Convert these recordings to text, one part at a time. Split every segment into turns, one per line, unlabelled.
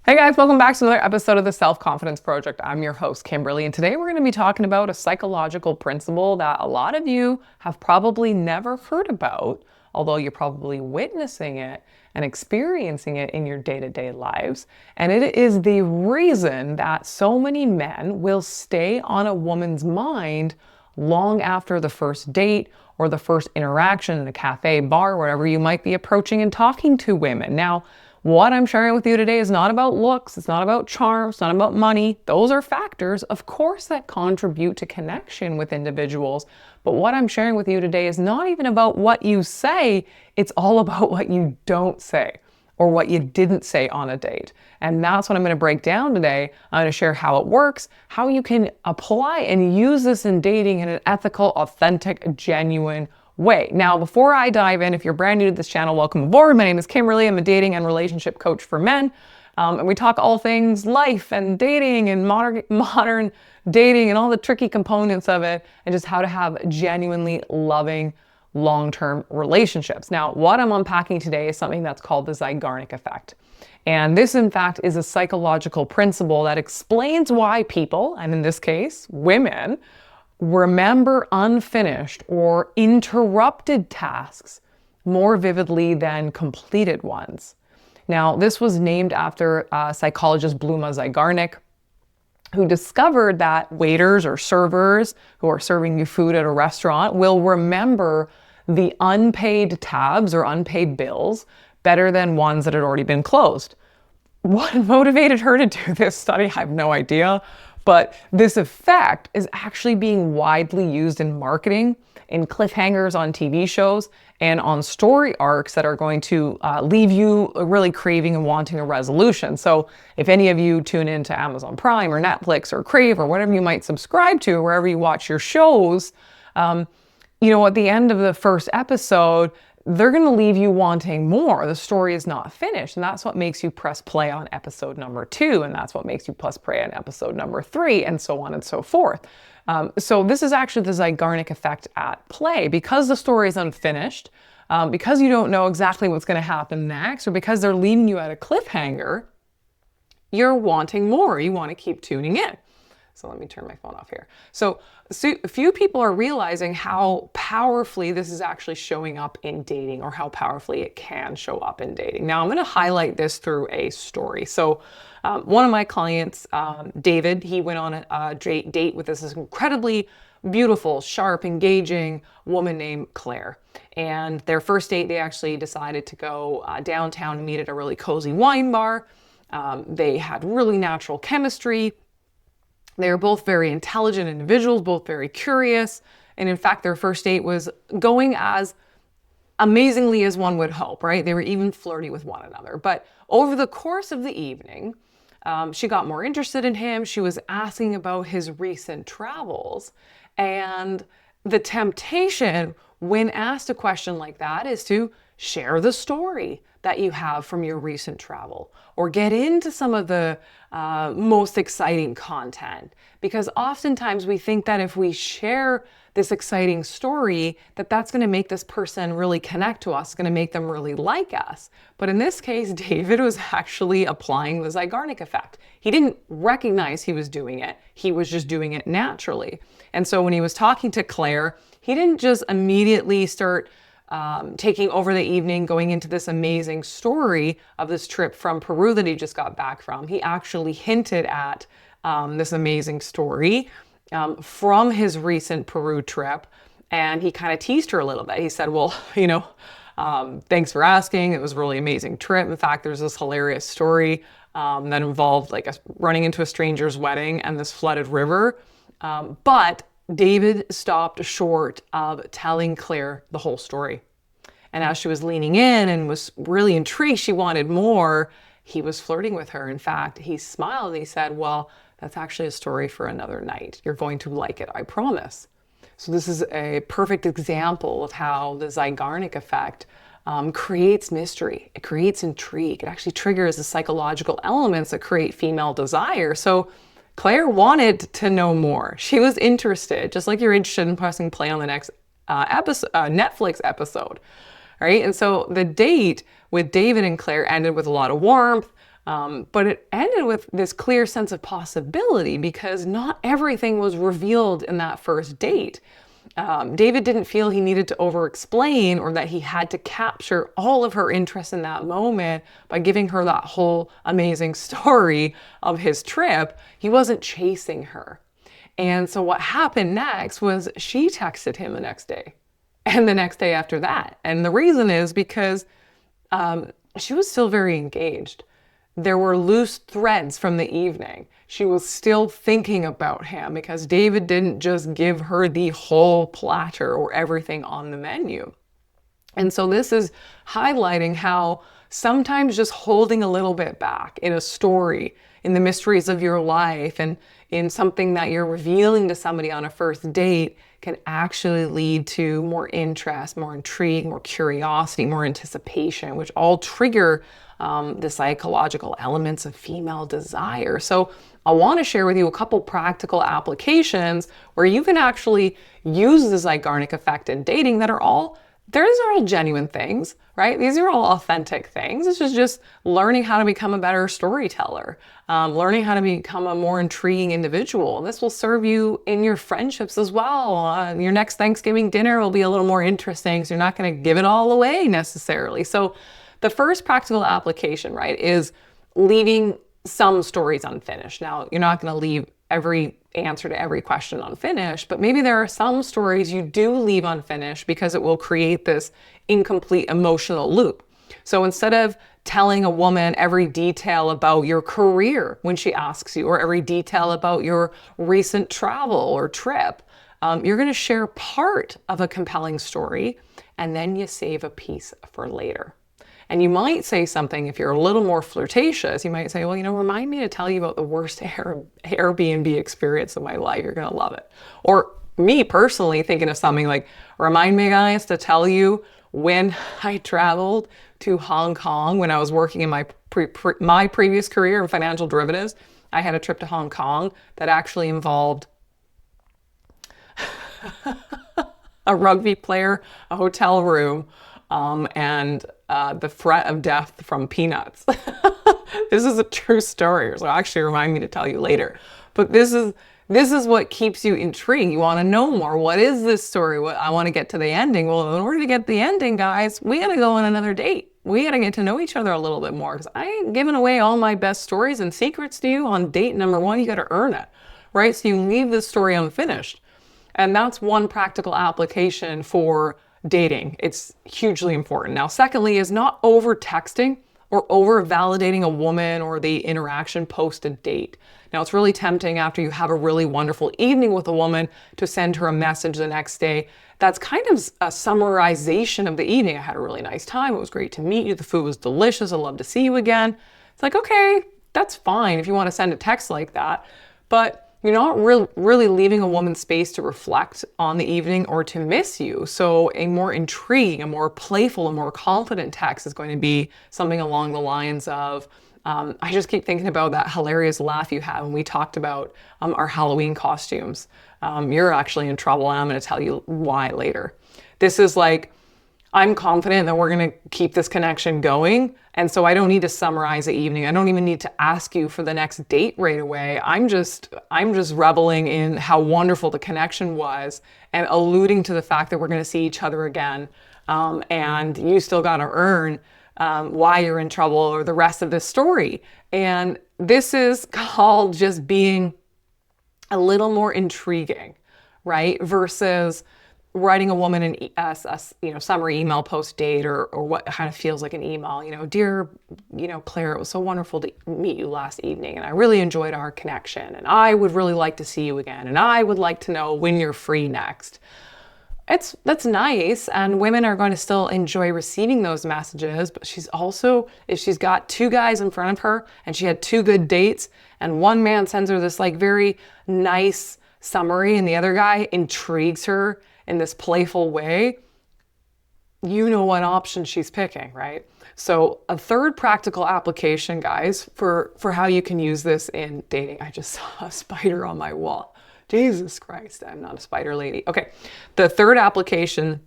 Hey guys, welcome back to another episode of the Self-Confidence Project. I'm your host, Kimberly, and today we're going to be talking about a psychological principle that a lot of you have probably never heard about, although you're probably witnessing it and experiencing it in your day-to-day lives. And it is the reason that so many men will stay on a woman's mind long after the first date or the first interaction in a cafe, bar, wherever you might be approaching and talking to women. Now, what I'm sharing with you today is not about looks, it's not about charm, it's not about money. Those are factors, of course, that contribute to connection with individuals. But what I'm sharing with you today is not even about what you say, it's all about what you don't say or what you didn't say on a date. And that's what I'm going to break down today. I'm going to share how it works, how you can apply and use this in dating in an ethical, authentic, genuine way. Now, before I dive in, if you're brand new to this channel, welcome aboard. My name is Kimberly. I'm a dating and relationship coach for men. And we talk all things life and dating and modern dating and all the tricky components of it and just how to have genuinely loving long-term relationships. Now, what I'm unpacking today is something that's called the Zeigarnik effect. And this, in fact, is a psychological principle that explains why people, and in this case, women, remember unfinished or interrupted tasks more vividly than completed ones. Now, this was named after psychologist Bluma Zeigarnik, who discovered that waiters or servers who are serving you food at a restaurant will remember the unpaid tabs or unpaid bills better than ones that had already been closed. What motivated her to do this study? I have no idea. But this effect is actually being widely used in marketing, in cliffhangers on TV shows, and on story arcs that are going to leave you really craving and wanting a resolution. So if any of you tune into Amazon Prime or Netflix or Crave or whatever you might subscribe to, wherever you watch your shows, at the end of the first episode, they're going to leave you wanting more. The story is not finished. And that's what makes you press play on episode number 2. And that's what makes you press play on episode number 3, and so on and so forth. So this is actually the Zeigarnik effect at play. Because the story is unfinished, because you don't know exactly what's going to happen next, or because they're leaving you at a cliffhanger, you're wanting more. You want to keep tuning in. So let me turn my phone off here. So few people are realizing how powerfully this is actually showing up in dating, or how powerfully it can show up in dating. Now, I'm going to highlight this through a story. So one of my clients, David, he went on a date with this incredibly beautiful, sharp, engaging woman named Claire. And their first date, they actually decided to go downtown and meet at a really cozy wine bar. They had really natural chemistry. They were both very intelligent individuals, both very curious. And in fact, their first date was going as amazingly as one would hope, right? They were even flirty with one another. But over the course of the evening, she got more interested in him. She was asking about his recent travels. And the temptation when asked a question like that is to share the story that you have from your recent travel, or get into some of the most exciting content. Because oftentimes we think that if we share this exciting story, that's going to make this person really connect to us, going to make them really like us. But in this case, David was actually applying the Zeigarnik effect. He didn't recognize he was doing it. He was just doing it naturally. And so when he was talking to Claire, he didn't just immediately start taking over the evening, going into this amazing story of this trip from Peru that he just got back from. He actually hinted at this amazing story from his recent Peru trip. And he kind of teased her a little bit. He said, well, thanks for asking. It was a really amazing trip. In fact, there's this hilarious story that involved running into a stranger's wedding and this flooded river. But David stopped short of telling Claire the whole story. And as she was leaning in and was really intrigued, she wanted more, he was flirting with her. In fact, he smiled and he said, well, that's actually a story for another night. You're going to like it, I promise. So this is a perfect example of how the Zeigarnik effect creates mystery. It creates intrigue. It actually triggers the psychological elements that create female desire. So Claire wanted to know more. She was interested, just like you're interested in pressing play on the next Netflix episode, right? And so the date with David and Claire ended with a lot of warmth, But it ended with this clear sense of possibility because not everything was revealed in that first date. David didn't feel he needed to over-explain or that he had to capture all of her interest in that moment by giving her that whole amazing story of his trip. He wasn't chasing her. And so what happened next was she texted him the next day and the next day after that. And the reason is because she was still very engaged. There were loose threads from the evening. She was still thinking about him because David didn't just give her the whole platter or everything on the menu. And so this is highlighting how sometimes just holding a little bit back in a story, in the mysteries of your life, and in something that you're revealing to somebody on a first date can actually lead to more interest, more intrigue, more curiosity, more anticipation, which all trigger the psychological elements of female desire. So I want to share with you a couple practical applications where you can actually use the Zeigarnik effect in dating that are all genuine things, right? These are all authentic things. This is just learning how to become a better storyteller, learning how to become a more intriguing individual. This will serve you in your friendships as well. Your next Thanksgiving dinner will be a little more interesting, so you're not going to give it all away necessarily. So the first practical application, right, is leaving some stories unfinished. Now, you're not going to leave every answer to every question unfinished, but maybe there are some stories you do leave unfinished because it will create this incomplete emotional loop. So instead of telling a woman every detail about your career when she asks you, or every detail about your recent travel or trip, you're going to share part of a compelling story, and then you save a piece for later. And you might say something, if you're a little more flirtatious, you might say, well, remind me to tell you about the worst Airbnb experience of my life. You're going to love it. Or me personally thinking of something like, remind me, guys, to tell you when I traveled to Hong Kong when I was working in my previous career in financial derivatives. I had a trip to Hong Kong that actually involved a rugby player, a hotel room, and the threat of death from peanuts. This is a true story, so actually remind me to tell you later. But this is what keeps you intrigued. You want to know more. What is this story? I want to get to the ending. Well, in order to get the ending, guys, we got to go on another date. We got to get to know each other a little bit more, because I ain't giving away all my best stories and secrets to you on date number one. You got to earn it, right? So you leave this story unfinished. And that's one practical application for dating. It's hugely important. Now, secondly, is not over texting or over validating a woman or the interaction post a date. Now, it's really tempting after you have a really wonderful evening with a woman to send her a message the next day that's kind of a summarization of the evening. I had a really nice time. It was great to meet you. The food was delicious. I'd love to see you again. It's like, okay, that's fine if you want to send a text like that, but you're not really leaving a woman space to reflect on the evening or to miss you. So a more intriguing, a more playful, a more confident text is going to be something along the lines of, I just keep thinking about that hilarious laugh you had when we talked about our Halloween costumes. You're actually in trouble, and I'm going to tell you why later. This is like, I'm confident that we're going to keep this connection going. And so I don't need to summarize the evening. I don't even need to ask you for the next date right away. I'm just reveling in how wonderful the connection was and alluding to the fact that we're going to see each other again. And you still got to earn why you're in trouble or the rest of this story. And this is called just being a little more intriguing, right? Versus writing a woman a summary email post date or what kind of feels like an email, dear, Claire, it was so wonderful to meet you last evening, and I really enjoyed our connection, and I would really like to see you again, and I would like to know when you're free next. That's nice, and women are going to still enjoy receiving those messages, but she's also, if she's got two guys in front of her and she had two good dates and one man sends her this like very nice summary and the other guy intrigues her in this playful way, you know what option she's picking, right? So a third practical application, guys, for how you can use this in dating. I just saw a spider on my wall. Jesus Christ, I'm not a spider lady. Okay, the third application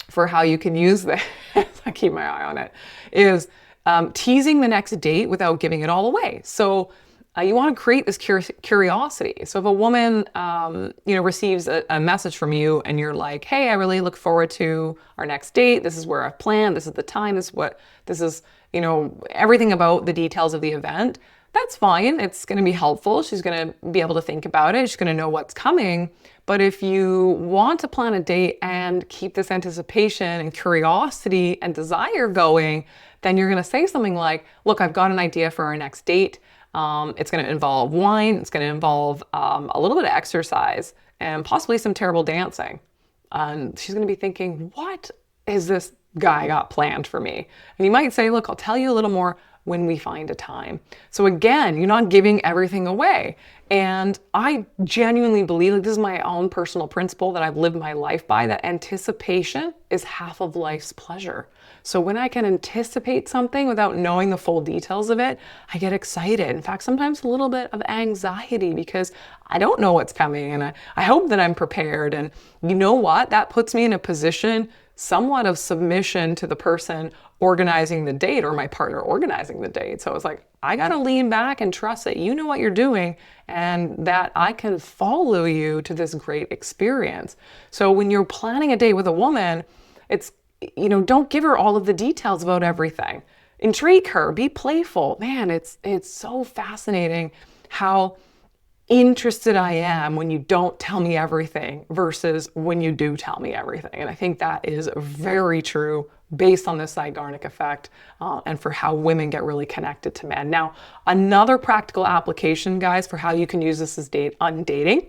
for how you can use this, I keep my eye on it, is teasing the next date without giving it all away. So you want to create this curiosity. So if a woman, receives a message from you and you're like, hey, I really look forward to our next date. This is where I've planned. This is the time. This is, everything about the details of the event. That's fine. It's going to be helpful. She's going to be able to think about it. She's going to know what's coming. But if you want to plan a date and keep this anticipation and curiosity and desire going, then you're going to say something like, look, I've got an idea for our next date. It's going to involve wine. It's going to involve a little bit of exercise and possibly some terrible dancing. And she's going to be thinking, what is this guy got planned for me? And you might say, look, I'll tell you a little more when we find a time. So again, you're not giving everything away. And I genuinely believe, like, this is my own personal principle that I've lived my life by, that anticipation is half of life's pleasure. So when I can anticipate something without knowing the full details of it, I get excited. In fact, sometimes a little bit of anxiety because I don't know what's coming, and I hope that I'm prepared. And you know what? That puts me in a position somewhat of submission to the person organizing the date, or my partner organizing the date. So it's like, I got to lean back and trust that you know what you're doing and that I can follow you to this great experience. So when you're planning a date with a woman, it's, don't give her all of the details about everything. Intrigue her, be playful. Man, it's so fascinating how interested I am when you don't tell me everything versus when you do tell me everything. And I think that is very true based on this Zeigarnik effect and for how women get really connected to men. Now, another practical application, guys, for how you can use this on dating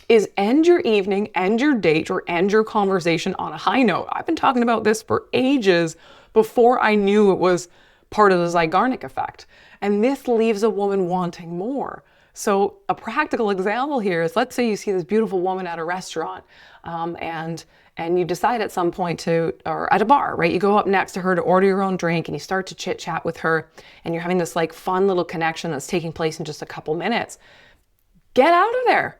is end your evening, end your date, or end your conversation on a high note. I've been talking about this for ages before I knew it was part of the Zeigarnik effect. And this leaves a woman wanting more. So a practical example here is, let's say you see this beautiful woman at a restaurant and you decide at some point or at a bar, right? You go up next to her to order your own drink and you start to chit chat with her and you're having this like fun little connection that's taking place in just a couple minutes. Get out of there.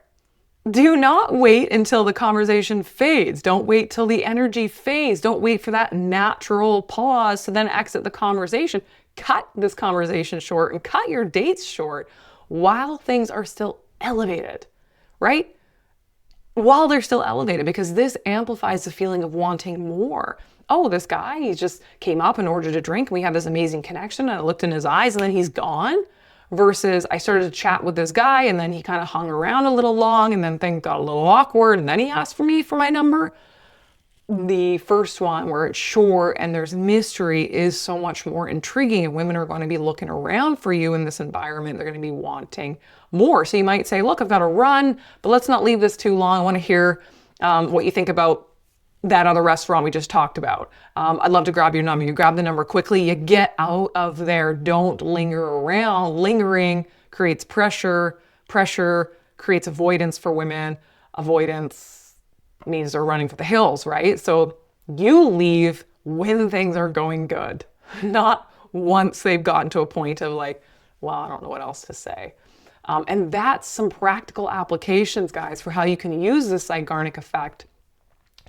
Do not wait until the conversation fades. Don't wait till the energy fades. Don't wait for that natural pause to then exit the conversation. Cut this conversation short and cut your dates short while things are still elevated, right? While they're still elevated, because this amplifies the feeling of wanting more. Oh, this guy, he just came up and ordered a drink and we had this amazing connection and I looked in his eyes and then he's gone. Versus I started to chat with this guy and then he kind of hung around a little long and then things got a little awkward and then he asked for me for my number. The first one, where it's short and there's mystery, is so much more intriguing, and women are going to be looking around for you in this environment. They're going to be wanting more. So you might say, look, I've got to run, but let's not leave this too long. I want to hear what you think about that other restaurant we just talked about. I'd love to grab your number. You grab the number quickly, you get out of there. Don't linger around. Lingering creates pressure. Pressure creates avoidance for women. Avoidance means they're running for the hills, right? So you leave when things are going good, not once they've gotten to a point of like, well, I don't know what else to say. And that's some practical applications, guys, for how you can use this Zeigarnik effect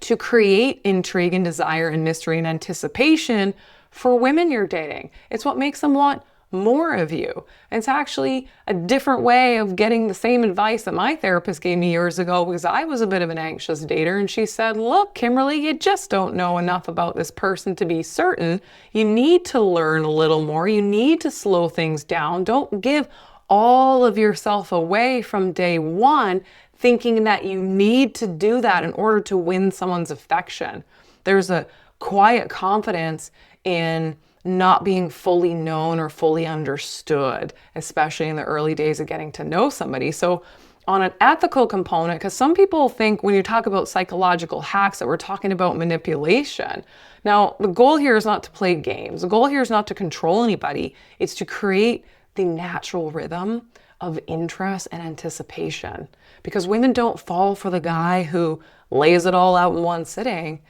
to create intrigue and desire and mystery and anticipation for women you're dating. It's what makes them want more of you. And it's actually a different way of getting the same advice that my therapist gave me years ago, because I was a bit of an anxious dater. And she said, look, Kimberly, you just don't know enough about this person to be certain. You need to learn a little more. You need to slow things down. Don't give all of yourself away from day one, thinking that you need to do that in order to win someone's affection. There's a quiet confidence in not being fully known or fully understood, especially in the early days of getting to know somebody. So on an ethical component, because some people think when you talk about psychological hacks that we're talking about manipulation. Now, the goal here is not to play games. The goal here is not to control anybody. It's to create the natural rhythm of interest and anticipation. Because women don't fall for the guy who lays it all out in one sitting.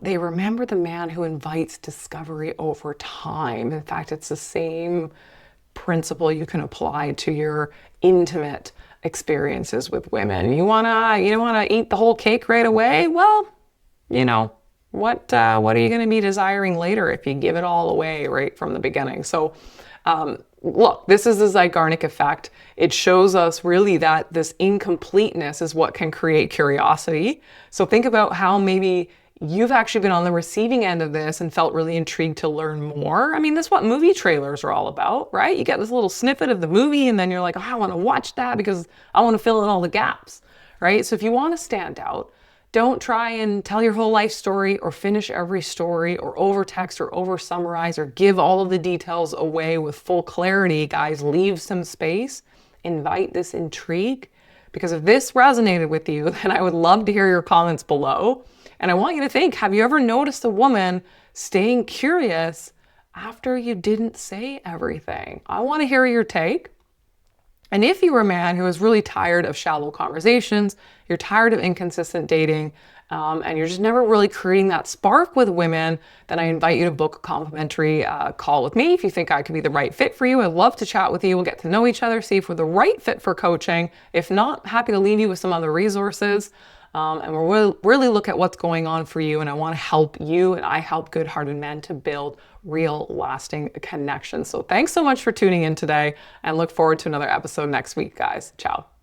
They remember the man who invites discovery over time. In fact, it's the same principle you can apply to your intimate experiences with women. You wanna eat the whole cake right away? Well, what are you going to be desiring later if you give it all away right from the beginning? So look, this is the Zeigarnik effect. It shows us really that this incompleteness is what can create curiosity. So think about how maybe you've actually been on the receiving end of this and felt really intrigued to learn more. I mean, that's what movie trailers are all about, right? You get this little snippet of the movie and then you're like, oh, I want to watch that because I want to fill in all the gaps, right? So if you want to stand out, don't try and tell your whole life story or finish every story or over text or over summarize or give all of the details away with full clarity. Guys, leave some space, invite this intrigue, because if this resonated with you, then I would love to hear your comments below. And I want you to think, have you ever noticed a woman staying curious after you didn't say everything? I want to hear your take. And if you're a man who is really tired of shallow conversations, you're tired of inconsistent dating, and you're just never really creating that spark with women, then I invite you to book a complimentary call with me if you think I could be the right fit for you. I'd love to chat with you. We'll get to know each other, see if we're the right fit for coaching. If not, happy to leave you with some other resources. And we'll really look at what's going on for you. And I want to help you, and I help good-hearted men to build real lasting connections. So thanks so much for tuning in today, and look forward to another episode next week, guys. Ciao.